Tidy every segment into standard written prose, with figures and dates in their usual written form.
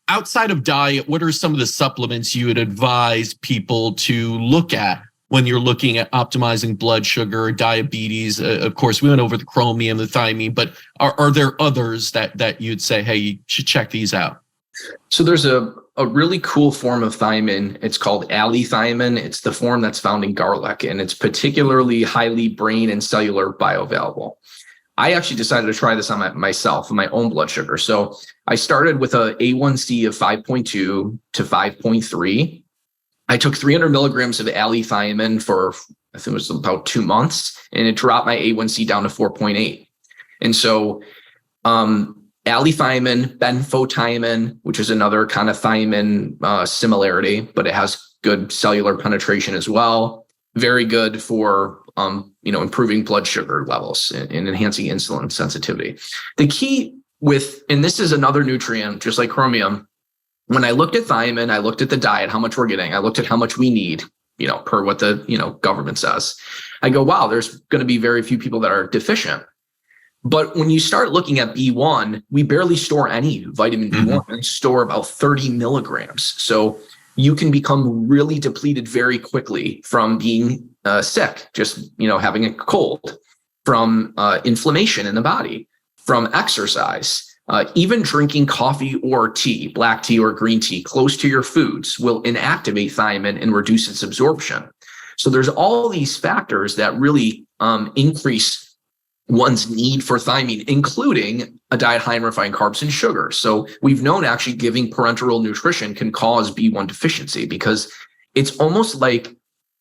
outside of diet, what are some of the supplements you would advise people to look at when you're looking at optimizing blood sugar, diabetes? Of course, we went over the chromium, the thiamine, but are there others that you'd say, hey, you should check these out? So there's a really cool form of thiamine. It's called allithiamine. It's the form that's found in garlic, and it's particularly highly brain and cellular bioavailable. I actually decided to try this on myself, my own blood sugar. So I started with a A1C of 5.2 to 5.3. I took 300 milligrams of allithiamine for, I think it was about 2 months, and it dropped my A1C down to 4.8. And so allithiamine, benfotiamine, which is another kind of thiamine similarity, but it has good cellular penetration as well. Very good for improving blood sugar levels and enhancing insulin sensitivity. The key with, and this is another nutrient, just like chromium, when I looked at thiamine, I looked at the diet, how much we're getting. I looked at how much we need, per what the, government says. I go, wow, there's going to be very few people that are deficient. But when you start looking at B1, we barely store any vitamin B1 and store about 30 milligrams. So you can become really depleted very quickly from being sick, just, having a cold, from inflammation in the body, from exercise, even drinking coffee or tea, black tea or green tea, close to your foods will inactivate thiamine and reduce its absorption. So there's all these factors that really increase one's need for thiamine, including a diet high in refined carbs and sugar. So we've known actually giving parenteral nutrition can cause B1 deficiency because it's almost like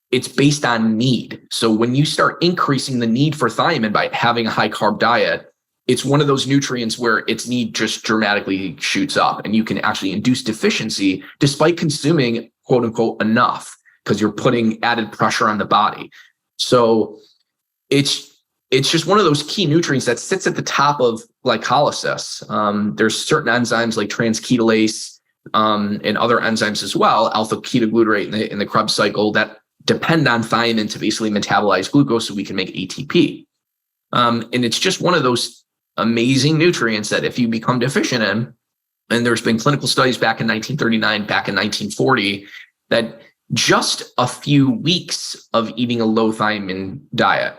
it's based on need. So when you start increasing the need for thiamine by having a high carb diet, it's one of those nutrients where its need just dramatically shoots up, and you can actually induce deficiency despite consuming quote unquote enough because you're putting added pressure on the body. So it's just one of those key nutrients that sits at the top of glycolysis. There's certain enzymes like transketolase and other enzymes as well, alpha ketoglutarate in the Krebs cycle, that depend on thiamine to basically metabolize glucose so we can make ATP. And it's just one of those amazing nutrients that if you become deficient in, and there's been clinical studies back in 1939, back in 1940, that just a few weeks of eating a low thiamine diet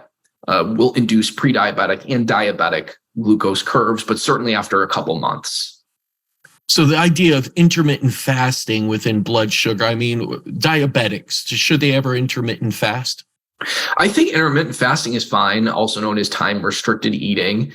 will induce pre-diabetic and diabetic glucose curves, but certainly after a couple months. So the idea of intermittent fasting within blood sugar, I mean, diabetics, should they ever intermittent fast? I think intermittent fasting is fine, also known as time-restricted eating.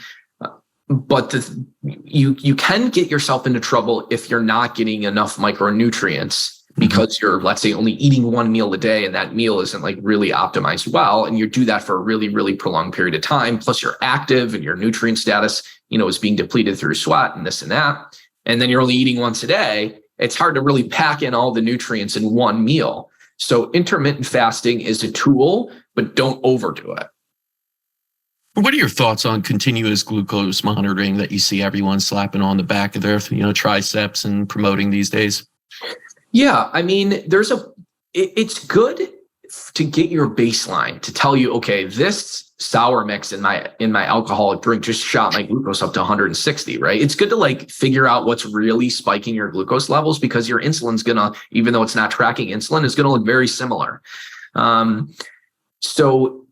But you can get yourself into trouble if you're not getting enough micronutrients because you're, let's say, only eating one meal a day and that meal isn't really optimized well. And you do that for a really, really prolonged period of time. Plus you're active and your nutrient status, is being depleted through sweat and this and that. And then you're only eating once a day. It's hard to really pack in all the nutrients in one meal. So intermittent fasting is a tool, but don't overdo it. What are your thoughts on continuous glucose monitoring that you see everyone slapping on the back of their, triceps and promoting these days? Yeah, I mean, it's good to get your baseline to tell you, okay, this sour mix in my alcoholic drink just shot my glucose up to 160, right? It's good to figure out what's really spiking your glucose levels because your insulin's gonna, even though it's not tracking insulin, is gonna look very similar.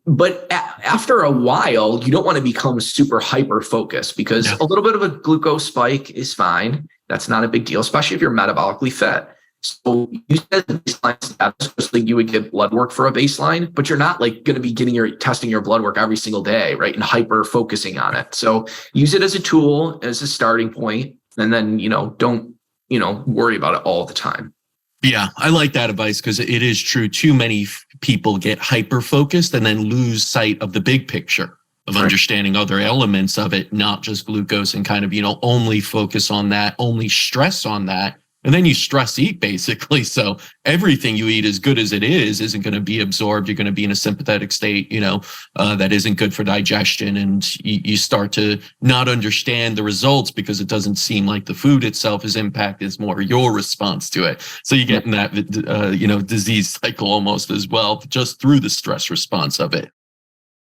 But after a while, you don't want to become super hyper focused because a little bit of a glucose spike is fine. That's not a big deal, especially if you're metabolically fit. So you said the baseline status, just like you would get blood work for a baseline, but you're not going to be testing your blood work every single day, right? And hyper focusing on it. So use it as a tool, as a starting point, and then, don't, worry about it all the time. Yeah, I like that advice because it is true. Too many people get hyper-focused and then lose sight of the big picture of understanding other elements of it, not just glucose, and kind of, only focus on that, only stress on that. And then you stress eat, basically. So everything you eat, as good as it is, isn't going to be absorbed. You're going to be in a sympathetic state, that isn't good for digestion. And you start to not understand the results because it doesn't seem like the food itself is impacted. It's more your response to it. So you get in that, disease cycle almost as well, just through the stress response of it.